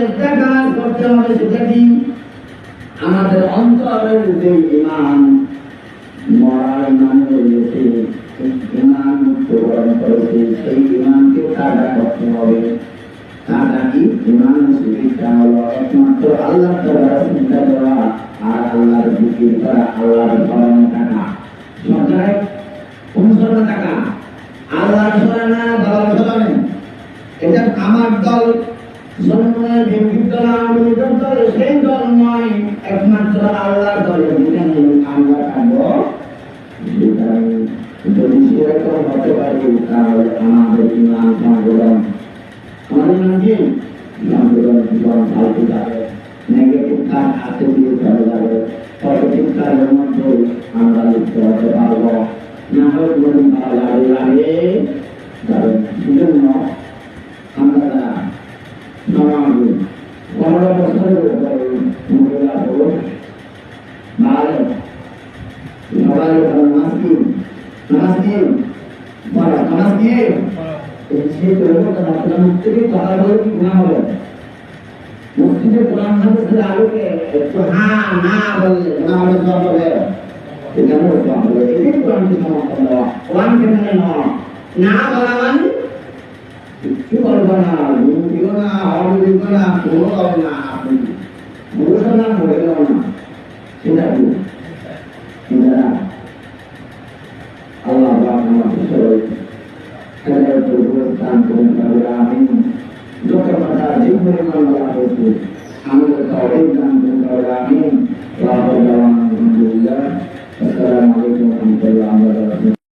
একটা কাজ করতে হবে, সেটা কি? আমাদের অন্তরের যে ঈমান, মরার নামে যেতে ঈমান মুক্তকরণ করেছে, সেই ঈমানকে তাজা করতে হবে। তাজা কি? ঈমানের শিক্ষা হলো একমাত্র আল্লাহ তাআলার চিন্তা করা আর আল্লাহর জিকির করা, আল্লাহর স্মরণে থাকা। সরকারে অনুসরণে থাকা, আল্লাহর স্মরণে, বাবার স্মরণে। এটা আমার দল জন্মের বিক্ষিপ্ত দল, সেই দল নয়, একমাত্র আল্লাহর দল। যেখানে আমরা থাকবো, সেখানে যদি সেরকম হতে পারি, তাহলে আমাদের ঈমান সংশোধন, আমাদের নাম কি সংশোধন, জীবন ফালতু যাবে, নেগেটিভ কাজ হাতে দিয়ে চলে যাবে, পজিটিভ কাজের মধ্যে আমরা লিপ্ত হতে পারবো না। হয় জীবন ভালো লাগে লাগে যাবে। সেজন্য আমরা 15 বছরের উপরে মহিলা পুরুষ ভালো সবাই নামাজ কি সেই মসজিদে কথা বলে কি গুণা হবে? মসজিদে কোরআন হাদিসের আলোকে একটু হ্যাঁ না বললে গুণা হবে, সব হবে। এখানে সব হবে, এটাই কোরআনকে সমর্থন দেওয়া। কোরআনকে মেনে নেওয়া, না বলা মানে কিচ্ছু বলবো না, দিও না, হল দিব না, কোনো হবে না, আপনি বলছো না, বলে দেব না, সেটা কি? আল্লাহ আমাদের সবাই যত কথা যে পরিমাণ বলা হয়েছে আমাদের তৌফিক দান করুন। আমিন। আলহামদুলিল্লাহ। আসসালামু আলাইকুম ওয়া রাহমাতুল্লাহি ওয়া বারাকাতুহু।